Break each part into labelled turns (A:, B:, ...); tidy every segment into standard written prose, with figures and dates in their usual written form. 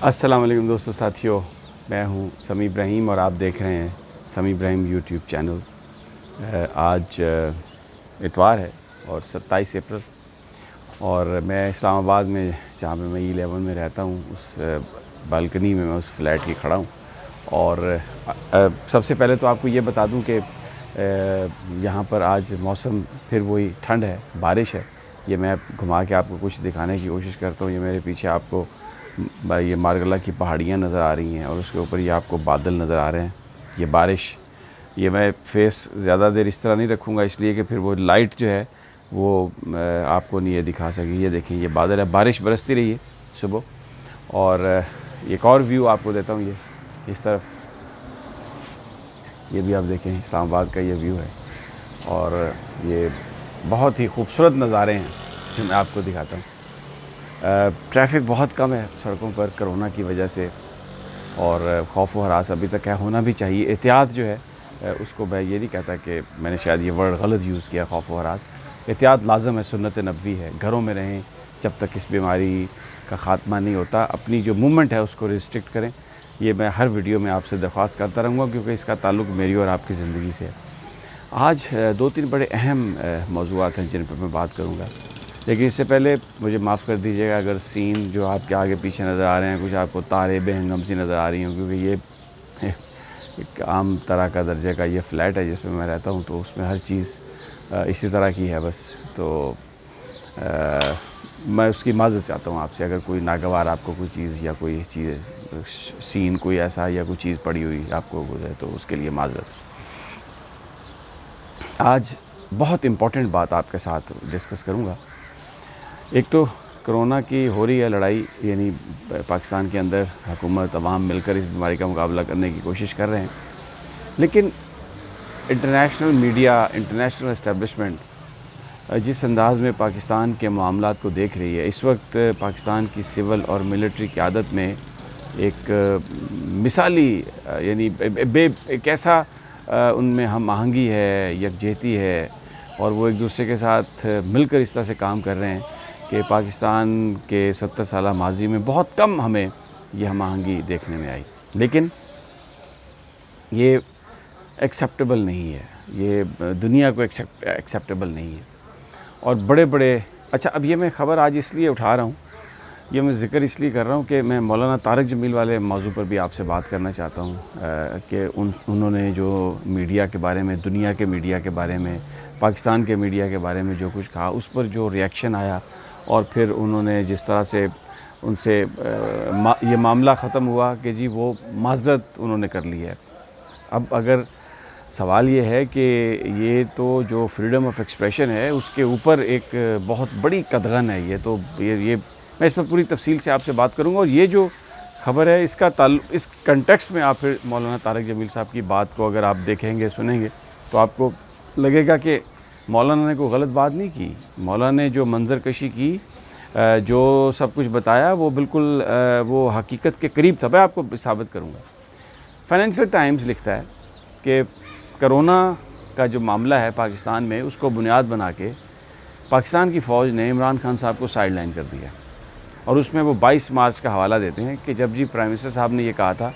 A: السلام علیکم دوستو ساتھیوں، میں ہوں سمیع ابراہیم اور آپ دیکھ رہے ہیں سمیع ابراہیم یوٹیوب چینل۔ آج اتوار ہے اور 27 اپریل، اور میں اسلام آباد میں جہاں پہ میں E11 میں رہتا ہوں اس بالکنی میں اس فلیٹ کی کھڑا ہوں۔ اور سب سے پہلے تو آپ کو یہ بتا دوں کہ یہاں پر آج موسم پھر وہی ٹھنڈ ہے، بارش ہے۔ یہ میں گھما کے آپ کو کچھ دکھانے کی کوشش کرتا ہوں۔ یہ میرے پیچھے آپ کو یہ مارگلہ کی پہاڑیاں نظر آ رہی ہیں اور اس کے اوپر یہ آپ کو بادل نظر آ رہے ہیں، یہ بارش۔ یہ میں فیس زیادہ دیر اس طرح نہیں رکھوں گا، اس لیے کہ پھر وہ لائٹ جو ہے وہ آپ کو نہیں یہ دکھا سکے۔ یہ دیکھیں، یہ بادل ہے، بارش برستی رہی ہے صبح۔ اور ایک اور ویو آپ کو دیتا ہوں، یہ اس طرف، یہ بھی آپ دیکھیں اسلام آباد کا یہ ویو ہے، اور یہ بہت ہی خوبصورت نظارے ہیں جو میں آپ کو دکھاتا ہوں۔ ٹریفک بہت کم ہے سڑکوں پر کرونا کی وجہ سے، اور خوف و ہراس ابھی تک ہے، ہونا بھی چاہیے۔ احتیاط جو ہے اس کو میں یہ نہیں کہتا کہ میں نے شاید یہ ورڈ غلط یوز کیا، خوف و ہراس۔ احتیاط لازم ہے، سنت نبوی ہے۔ گھروں میں رہیں جب تک اس بیماری کا خاتمہ نہیں ہوتا۔ اپنی جو موومنٹ ہے اس کو ریسٹرکٹ کریں۔ یہ میں ہر ویڈیو میں آپ سے درخواست کرتا رہوں گا، کیونکہ اس کا تعلق میری اور آپ کی زندگی سے ہے۔ آج 2-3 بڑے اہم موضوعات ہیں جن پر میں بات کروں گا، لیکن اس سے پہلے مجھے معاف کر دیجیے گا اگر سین جو آپ کے آگے پیچھے نظر آ رہے ہیں کچھ آپ کو تارے بے ہنگم سی نظر آ رہی ہوں، کیونکہ یہ ایک عام طرح کا درجے کا یہ فلیٹ ہے جس میں میں رہتا ہوں، تو اس میں ہر چیز اسی طرح کی ہے بس۔ تو میں اس کی معذرت چاہتا ہوں آپ سے، اگر کوئی ناگوار آپ کو کوئی چیز یا کوئی چیز سین کوئی ایسا یا کوئی چیز پڑی ہوئی آپ کو گزرے تو اس کے لیے معذرت۔ آج بہت امپورٹنٹ بات آپ کے ساتھ ڈسکس کروں گا۔ ایک تو کرونا کی ہو رہی ہے لڑائی، یعنی پاکستان کے اندر حکومت عوام مل کر اس بیماری کا مقابلہ کرنے کی کوشش کر رہے ہیں، لیکن انٹرنیشنل میڈیا، انٹرنیشنل اسٹیبلشمنٹ جس انداز میں پاکستان کے معاملات کو دیکھ رہی ہے اس وقت، پاکستان کی سول اور ملٹری قیادت میں ایک مثالی یعنی ایک ایسا ان میں ہم آہنگی ہے، یکجہتی ہے، اور وہ ایک دوسرے کے ساتھ مل کر اس طرح سے کام کر رہے ہیں کہ پاکستان کے 70 سالہ ماضی میں بہت کم ہمیں یہ ہم آہنگی دیکھنے میں آئی۔ لیکن یہ ایکسیپٹیبل نہیں ہے، یہ دنیا کو ایکسیپٹیبل نہیں ہے۔ اور بڑے بڑے اچھا، اب یہ میں خبر آج اس لیے اٹھا رہا ہوں، یہ میں ذکر اس لیے کر رہا ہوں کہ میں مولانا طارق جمیل والے موضوع پر بھی آپ سے بات کرنا چاہتا ہوں کہ انہوں نے جو میڈیا کے بارے میں، دنیا کے میڈیا کے بارے میں، پاکستان کے میڈیا کے بارے میں جو کچھ کہا، اس پر جو ریاکشن آیا، اور پھر انہوں نے جس طرح سے ان سے یہ معاملہ ختم ہوا کہ جی وہ معذرت انہوں نے کر لی ہے۔ اب اگر سوال یہ ہے کہ یہ تو جو فریڈم آف ایکسپریشن ہے اس کے اوپر ایک بہت بڑی قدغن ہے، یہ تو یہ میں اس پر پوری تفصیل سے آپ سے بات کروں گا، اور یہ جو خبر ہے اس کا تعلق اس کنٹیکسٹ میں آپ پھر مولانا طارق جمیل صاحب کی بات کو اگر آپ دیکھیں گے، سنیں گے، تو آپ کو لگے گا کہ مولانا نے کوئی غلط بات نہیں کی۔ مولانا نے جو منظر کشی کی، جو سب کچھ بتایا، وہ بالکل وہ حقیقت کے قریب تھا۔ میں آپ کو ثابت کروں گا۔ فائنینشل ٹائمز لکھتا ہے کہ کرونا کا جو معاملہ ہے پاکستان میں، اس کو بنیاد بنا کے پاکستان کی فوج نے عمران خان صاحب کو سائیڈ لائن کر دیا، اور اس میں وہ 22 مارچ کا حوالہ دیتے ہیں کہ جب جی پرائم منسٹر صاحب نے یہ کہا تھا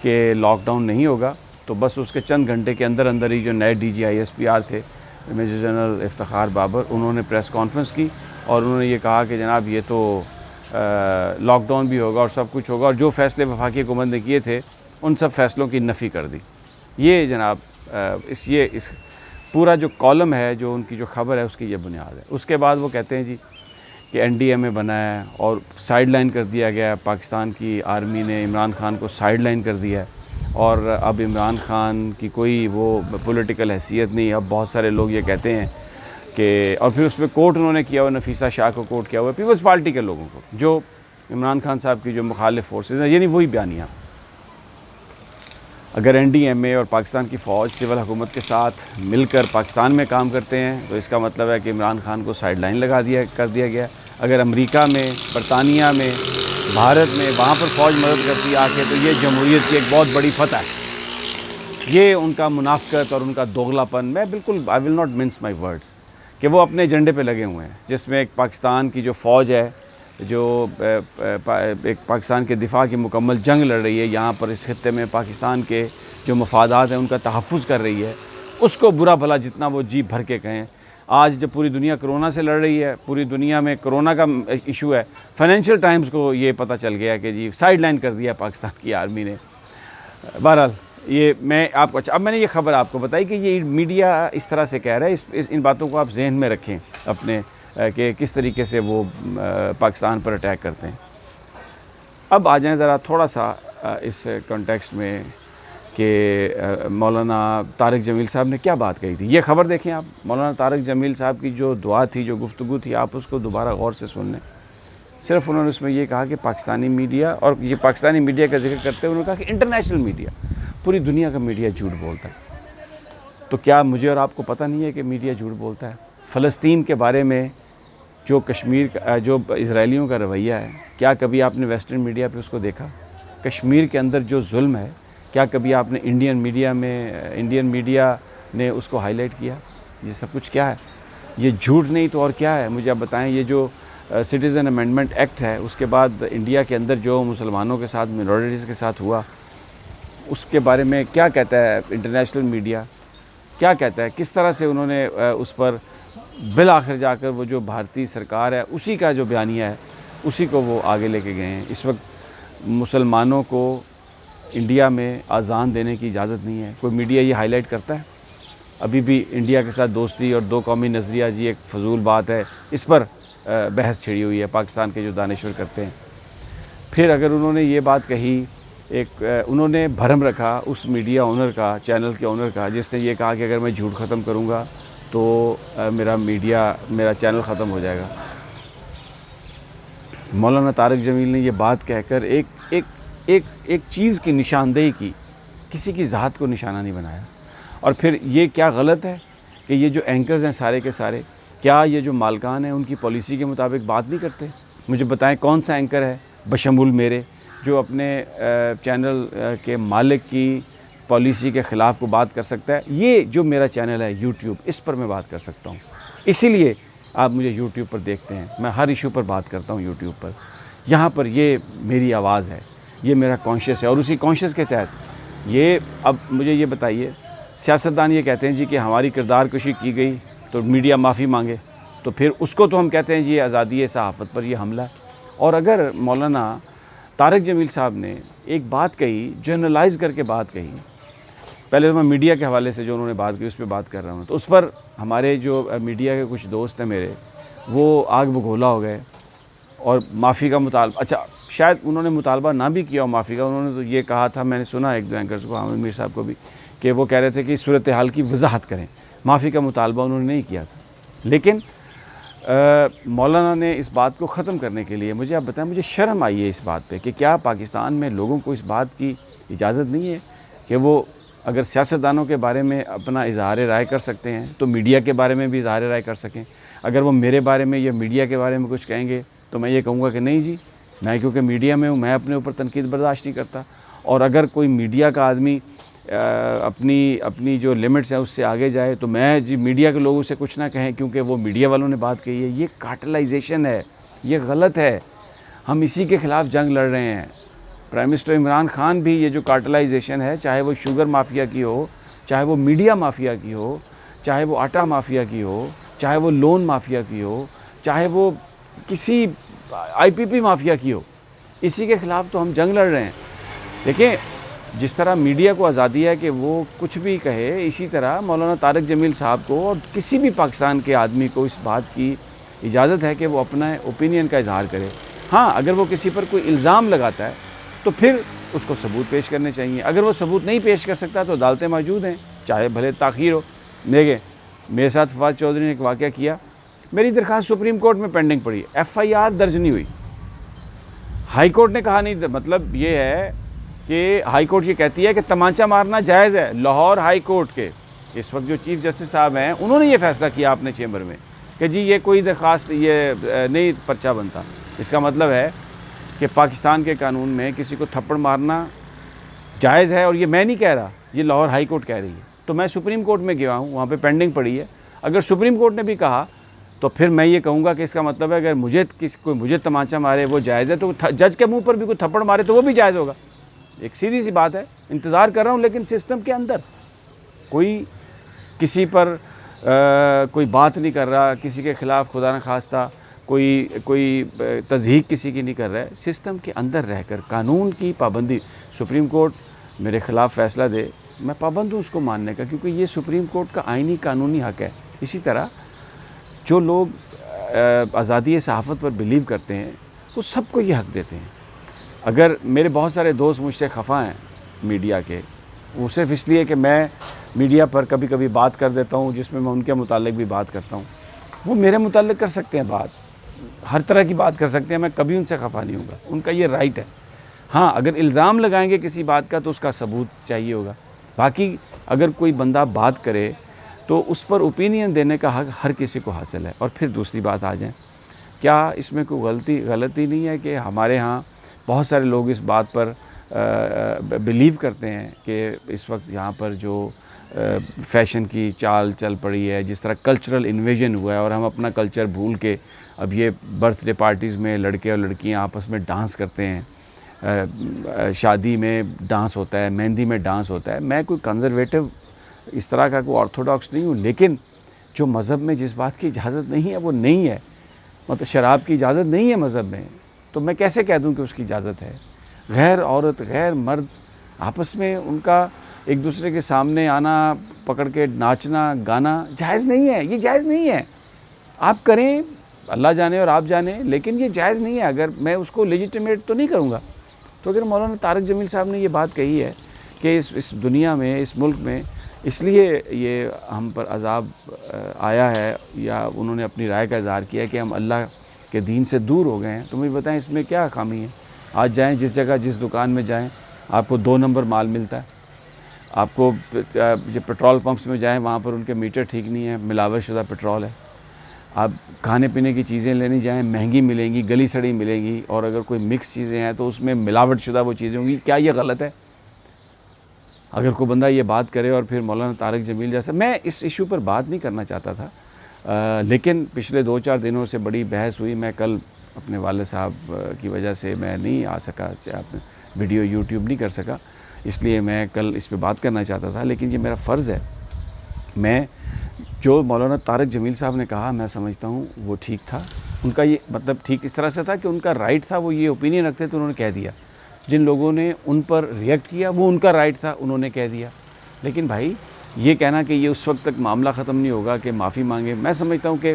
A: کہ لاک ڈاؤن نہیں ہوگا، تو بس اس کے چند گھنٹے کے اندر اندر ہی جو نئے DGISPR تھے، میجر جنرل افتخار بابر، انہوں نے پریس کانفرنس کی اور انہوں نے یہ کہا کہ جناب یہ تو لاک ڈاؤن بھی ہوگا اور سب کچھ ہوگا، اور جو فیصلے وفاقی حکومت نے کیے تھے ان سب فیصلوں کی نفی کر دی۔ یہ جناب اس پورا جو کالم ہے، جو ان کی جو خبر ہے، اس کی یہ بنیاد ہے۔ اس کے بعد وہ کہتے ہیں جی کہ NDMA بنا ہے اور سائیڈ لائن کر دیا گیا ہے، پاکستان کی آرمی نے عمران خان کو سائیڈ لائن کر دیا ہے، اور اب عمران خان کی کوئی وہ پولیٹیکل حیثیت نہیں۔ اب بہت سارے لوگ یہ کہتے ہیں کہ، اور پھر اس میں کوٹ انہوں نے کیا ہوا، نفیسہ شاہ کو کوٹ کیا ہوا ہے، پیپلز پارٹی کے لوگوں کو، جو عمران خان صاحب کی جو مخالف فورسز ہیں، یعنی وہی بیانیہ۔ اگر NDMA اور پاکستان کی فوج سول حکومت کے ساتھ مل کر پاکستان میں کام کرتے ہیں تو اس کا مطلب ہے کہ عمران خان کو سائیڈ لائن کر دیا گیا۔ اگر امریکہ میں، برطانیہ میں، بھارت میں، وہاں پر فوج مدد کرتی آ کے، تو یہ جمہوریت کی ایک بہت بڑی فتح ہے۔ یہ ان کا منافقت اور ان کا دوغلا پن، میں بالکل I will not mince my words، کہ وہ اپنے ایجنڈے پہ لگے ہوئے ہیں، جس میں ایک پاکستان کی جو فوج ہے جو ایک پاکستان کے دفاع کی مکمل جنگ لڑ رہی ہے یہاں پر اس خطے میں، پاکستان کے جو مفادات ہیں ان کا تحفظ کر رہی ہے، اس کو برا بھلا جتنا وہ جی بھر کے کہیں. آج جب پوری دنیا کرونا سے لڑ رہی ہے، پوری دنیا میں کرونا کا ایشو ہے، فائنینشیل ٹائمز کو یہ پتہ چل گیا کہ جی سائیڈ لائن کر دیا پاکستان کی آرمی نے. بہرحال یہ میں آپ کو اب میں نے یہ خبر آپ کو بتائی کہ یہ میڈیا اس طرح سے کہہ رہا ہے. ان باتوں کو آپ ذہن میں رکھیں اپنے کہ کس طریقے سے وہ پاکستان پر اٹیک کرتے ہیں. اب آ جائیں ذرا تھوڑا سا اس کانٹیکسٹ میں کہ مولانا طارق جمیل صاحب نے کیا بات کہی تھی. یہ خبر دیکھیں آپ، مولانا طارق جمیل صاحب کی جو دعا تھی، جو گفتگو تھی، آپ اس کو دوبارہ غور سے سن لیں. صرف انہوں نے اس میں یہ کہا کہ پاکستانی میڈیا، اور یہ پاکستانی میڈیا کا ذکر کرتے ہوئے انہوں نے کہا کہ انٹرنیشنل میڈیا، پوری دنیا کا میڈیا جھوٹ بولتا ہے. تو کیا مجھے اور آپ کو پتہ نہیں ہے کہ میڈیا جھوٹ بولتا ہے؟ فلسطین کے بارے میں جو جو اسرائیلیوں کا رویہ ہے، کیا کبھی آپ نے ویسٹرن میڈیا پہ اس کو دیکھا؟ کشمیر کے اندر جو ظلم ہے، کیا کبھی آپ نے انڈین میڈیا نے اس کو ہائی لائٹ کیا؟ یہ سب کچھ کیا ہے؟ یہ جھوٹ نہیں تو اور کیا ہے؟ مجھے آپ بتائیں. یہ جو سٹیزن امینڈمنٹ ایکٹ ہے، اس کے بعد انڈیا کے اندر جو مسلمانوں کے ساتھ، منورٹیز کے ساتھ ہوا، اس کے بارے میں کیا کہتا ہے انٹرنیشنل میڈیا؟ کیا کہتا ہے؟ کس طرح سے انہوں نے اس پر بالآخر جا کر وہ جو بھارتی سرکار ہے اسی کا جو بیانیہ ہے اسی کو وہ آگے لے کے گئے ہیں. اس وقت مسلمانوں کو انڈیا میں اذان دینے کی اجازت نہیں ہے. کوئی میڈیا یہ ہائی لائٹ کرتا ہے؟ ابھی بھی انڈیا کے ساتھ دوستی اور دو قومی نظریہ جی ایک فضول بات ہے، اس پر بحث چھڑی ہوئی ہے پاکستان کے جو دانشور کرتے ہیں. پھر اگر انہوں نے یہ بات کہی، انہوں نے بھرم رکھا اس میڈیا اونر کا، چینل کے اونر کا، جس نے یہ کہا کہ اگر میں جھوٹ ختم کروں گا تو میرا چینل ختم ہو جائے گا. مولانا طارق جمیل نے یہ بات کہہ کر ایک چیز کی نشاندہی کی، کسی کی ذات کو نشانہ نہیں بنایا. اور پھر یہ کیا غلط ہے کہ یہ جو اینکرز ہیں سارے کے سارے، کیا یہ جو مالکان ہیں ان کی پالیسی کے مطابق بات نہیں کرتے؟ مجھے بتائیں کون سا اینکر ہے بشمول میرے جو اپنے چینل کے مالک کی پالیسی کے خلاف کو بات کر سکتا ہے؟ یہ جو میرا چینل ہے یوٹیوب، اس پر میں بات کر سکتا ہوں. اسی لیے آپ مجھے یوٹیوب پر دیکھتے ہیں. میں ہر ایشو پر بات کرتا ہوں یوٹیوب پر. یہاں پر یہ میری آواز ہے، یہ میرا کانشیس ہے، اور اسی کانشیس کے تحت یہ. اب مجھے یہ بتائیے، سیاستدان یہ کہتے ہیں جی کہ ہماری کردار کشی کی گئی تو میڈیا معافی مانگے، تو پھر اس کو تو ہم کہتے ہیں جی یہ آزادی صحافت پر یہ حملہ ہے. اور اگر مولانا طارق جمیل صاحب نے ایک بات کہی، جنرلائز کر کے بات کہی، پہلے تو میں میڈیا کے حوالے سے جو انہوں نے بات کی اس پہ بات کر رہا ہوں، تو اس پر ہمارے جو میڈیا کے کچھ دوست ہیں میرے، وہ آگ بگولا ہو گئے اور معافی کا مطالبہ. اچھا شاید انہوں نے مطالبہ نہ بھی کیا ہو معافی کا، انہوں نے تو یہ کہا تھا، میں نے سنا ایک دو اینکرز کو، حامد میر صاحب کو بھی، کہ وہ کہہ رہے تھے کہ صورتحال کی وضاحت کریں. معافی کا مطالبہ انہوں نے نہیں کیا تھا. لیکن مولانا نے اس بات کو ختم کرنے کے لیے، مجھے آپ بتائیں، مجھے شرم آئی ہے اس بات پہ کہ کیا پاکستان میں لوگوں کو اس بات کی اجازت نہیں ہے کہ وہ اگر سیاستدانوں کے بارے میں اپنا اظہار رائے کر سکتے ہیں تو میڈیا کے بارے میں بھی اظہار رائے کر سکیں. اگر وہ میرے بارے میں یا میڈیا کے بارے میں کچھ کہیں گے تو میں یہ کہوں گا کہ نہیں جی، میں کیونکہ میڈیا میں ہوں، میں اپنے اوپر تنقید برداشت نہیں کرتا. اور اگر کوئی میڈیا کا آدمی اپنی جو لمٹس ہیں اس سے آگے جائے تو میں جی میڈیا کے لوگوں سے کچھ نہ کہیں کیونکہ وہ میڈیا والوں نے بات کہی ہے. یہ کارٹلائزیشن ہے، یہ غلط ہے. ہم اسی کے خلاف جنگ لڑ رہے ہیں. پرائم منسٹر عمران خان بھی یہ جو کارٹلائزیشن ہے، چاہے وہ شوگر مافیا کی ہو، چاہے وہ میڈیا مافیا کی ہو، چاہے وہ آٹا مافیا کی ہو، چاہے وہ لون مافیا کی ہو، چاہے وہ کسی آئی پی پی مافیا کی ہو، اسی کے خلاف تو ہم جنگ لڑ رہے ہیں. دیکھیں جس طرح میڈیا کو آزادی ہے کہ وہ کچھ بھی کہے، اسی طرح مولانا طارق جمیل صاحب کو اور کسی بھی پاکستان کے آدمی کو اس بات کی اجازت ہے کہ وہ اپنا اوپینین کا اظہار کرے. ہاں اگر وہ کسی پر کوئی الزام لگاتا ہے تو پھر اس کو ثبوت پیش کرنے چاہیے. اگر وہ ثبوت نہیں پیش کر سکتا تو عدالتیں موجود ہیں، چاہے بھلے تاخیر ہو. دیکھیں میرے ساتھ فواد چودھری نے ایک واقعہ کیا، میری درخواست سپریم کورٹ میں پینڈنگ پڑی، ایف آئی آر درج نہیں ہوئی. ہائی کورٹ نے کہا نہیں، مطلب یہ ہے کہ ہائی کورٹ یہ کہتی ہے کہ تمانچہ مارنا جائز ہے. لاہور ہائی کورٹ کے اس وقت جو چیف جسٹس صاحب ہیں انہوں نے یہ فیصلہ کیا اپنے چیمبر میں کہ جی یہ کوئی درخواست یہ نہیں پرچہ بنتا. اس کا مطلب ہے کہ پاکستان کے قانون میں کسی کو تھپڑ مارنا جائز ہے. اور یہ میں نہیں کہہ رہا، یہ لاہور ہائی کورٹ کہہ رہی ہے. تو میں سپریم کورٹ میں گیا ہوں، وہاں پہ پینڈنگ پڑی ہے. اگر سپریم کورٹ نے بھی کہا تو پھر میں یہ کہوں گا کہ اس کا مطلب ہے اگر کوئی مجھے تمانچہ مارے وہ جائز ہے، تو جج کے منہ پر بھی کوئی تھپڑ مارے تو وہ بھی جائز ہوگا. ایک سیدھی سی بات ہے. انتظار کر رہا ہوں لیکن سسٹم کے اندر کوئی کسی پر کوئی بات نہیں کر رہا، کسی کے خلاف خدا نخواستہ کوئی تضحیق کسی کی نہیں کر رہا ہے. سسٹم کے اندر رہ کر قانون کی پابندی. سپریم کورٹ میرے خلاف فیصلہ دے، میں پابند ہوں اس کو ماننے کا، کیونکہ یہ سپریم کورٹ کا آئینی قانونی حق ہے. اسی طرح جو لوگ آزادی صحافت پر بلیو کرتے ہیں وہ سب کو یہ حق دیتے ہیں. اگر میرے بہت سارے دوست مجھ سے خفا ہیں میڈیا کے، وہ صرف اس لیے کہ میں میڈیا پر کبھی کبھی بات کر دیتا ہوں جس میں ان کے متعلق بھی بات کرتا ہوں. وہ میرے متعلق کر سکتے ہیں بات، ہر طرح کی بات کر سکتے ہیں، میں کبھی ان سے خفا نہیں ہوں گا، ان کا یہ رائٹ ہے. ہاں اگر الزام لگائیں گے کسی بات کا تو اس کا ثبوت چاہیے ہوگا. باقی اگر کوئی بندہ بات کرے تو اس پر اوپینین دینے کا حق ہر کسی کو حاصل ہے. اور پھر دوسری بات آ جائیں، کیا اس میں کوئی غلطی نہیں ہے کہ ہمارے ہاں بہت سارے لوگ اس بات پر بلیو کرتے ہیں کہ اس وقت یہاں پر جو فیشن کی چال چل پڑی ہے، جس طرح کلچرل انویژن ہوا ہے اور ہم اپنا کلچر بھول کے اب یہ برتھ ڈے پارٹیز میں لڑکے اور لڑکیاں آپس میں ڈانس کرتے ہیں، شادی میں ڈانس ہوتا ہے، مہندی میں ڈانس ہوتا ہے. میں کوئی کنزرویٹو اس طرح کا کوئی آرتھوڈاکس نہیں ہوں، لیکن جو مذہب میں جس بات کی اجازت نہیں ہے وہ نہیں ہے. مطلب شراب کی اجازت نہیں ہے مذہب میں، تو میں کیسے کہہ دوں کہ اس کی اجازت ہے؟ غیر عورت غیر مرد آپس میں ان کا ایک دوسرے کے سامنے آنا، پکڑ کے ناچنا گانا جائز نہیں ہے. یہ جائز نہیں ہے. آپ کریں، اللہ جانے اور آپ جانیں، لیکن یہ جائز نہیں ہے. اگر میں اس کو لیجیٹیمیٹ تو نہیں کروں گا. تو اگر مولانا طارق جمیل صاحب نے یہ بات کہی ہے کہ اس دنیا میں، اس ملک میں اس لیے یہ ہم پر عذاب آیا ہے، یا انہوں نے اپنی رائے کا اظہار کیا کہ ہم اللہ کے دین سے دور ہو گئے ہیں، تو مجھے بتائیں اس میں کیا خامی ہے؟ آج جائیں جس جگہ جس دکان میں جائیں آپ کو 2 نمبر مال ملتا ہے. آپ کو جو پیٹرول پمپس میں جائیں وہاں پر ان کے میٹر ٹھیک نہیں ہے، ملاوٹ شدہ پیٹرول ہے. آپ کھانے پینے کی چیزیں لینے جائیں مہنگی ملیں گی، گلی سڑی ملیں گی، اور اگر کوئی مکس چیزیں ہیں تو اس میں ملاوٹ شدہ وہ چیزیں ہوں گی. کیا یہ غلط ہے؟ اگر کوئی بندہ یہ بات کرے اور پھر مولانا طارق جمیل جیسا، میں اس ایشو پر بات نہیں کرنا چاہتا تھا، لیکن پچھلے 2-4 دنوں سے بڑی بحث ہوئی. میں کل اپنے والد صاحب کی وجہ سے میں نہیں آ سکا، ویڈیو یوٹیوب نہیں کر سکا، اس لیے میں کل اس پہ بات کرنا چاہتا تھا. لیکن یہ میرا فرض ہے. میں جو مولانا طارق جمیل صاحب نے کہا میں سمجھتا ہوں وہ ٹھیک تھا. ان کا یہ مطلب ٹھیک اس طرح سے تھا کہ ان کا رائٹ تھا، وہ یہ اوپینین رکھتے تو انہوں نے کہہ دیا. جن لوگوں نے ان پر ریئیکٹ کیا وہ ان کا رائٹ تھا، انہوں نے کہہ دیا. لیکن بھائی یہ کہنا کہ یہ اس وقت تک معاملہ ختم نہیں ہوگا کہ معافی مانگے، میں سمجھتا ہوں کہ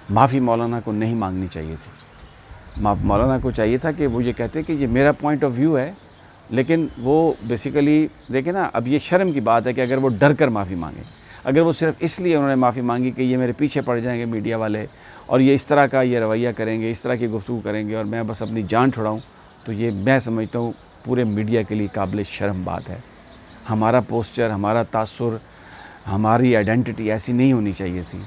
A: معافی مولانا کو نہیں مانگنی چاہیے تھی. مولانا کو چاہیے تھا کہ وہ یہ کہتے کہ یہ میرا پوائنٹ آف ویو ہے. لیکن وہ بیسیکلی دیکھیں نا، اب یہ شرم کی بات ہے کہ اگر وہ ڈر کر معافی مانگے، اگر وہ صرف اس لیے انہوں نے معافی مانگی کہ یہ میرے پیچھے پڑ جائیں گے میڈیا والے اور یہ اس طرح کا یہ رویہ کریں گے، اس طرح کی گفتگو کریں گے اور میں بس اپنی جان چھڑاؤں، تو یہ میں سمجھتا ہوں پورے میڈیا کے لیے قابل شرم بات ہے. ہمارا پوسچر، ہمارا تاثر، ہماری آئیڈینٹی ایسی نہیں ہونی چاہیے تھی.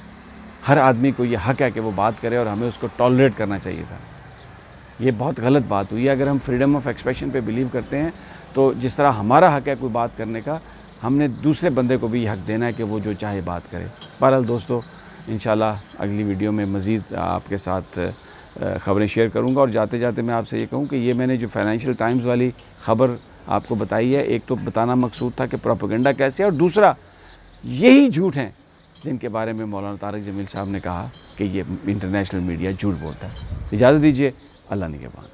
A: ہر آدمی کو یہ حق ہے کہ وہ بات کرے اور ہمیں اس کو ٹالریٹ کرنا چاہیے تھا. یہ بہت غلط بات ہوئی ہے. اگر ہم فریڈم آف ایکسپریشن پہ بلیو کرتے ہیں تو جس طرح ہمارا حق ہے کوئی بات کرنے کا، ہم نے دوسرے بندے کو بھی حق دینا ہے کہ وہ جو چاہے بات کرے. بہرحال دوستو، انشاءاللہ اگلی ویڈیو میں مزید آپ کے ساتھ خبریں شیئر کروں گا. اور جاتے جاتے میں آپ سے یہ کہوں کہ یہ میں نے جو فائنینشیل ٹائمز والی خبر آپ کو بتائی ہے، ایک تو بتانا مقصود تھا کہ پروپیگنڈا کیسے ہے، اور دوسرا یہی جھوٹ ہیں جن کے بارے میں مولانا طارق جمیل صاحب نے کہا کہ یہ انٹرنیشنل میڈیا جھوٹ بولتا ہے. اجازت دیجیے، اللہ نگہبان.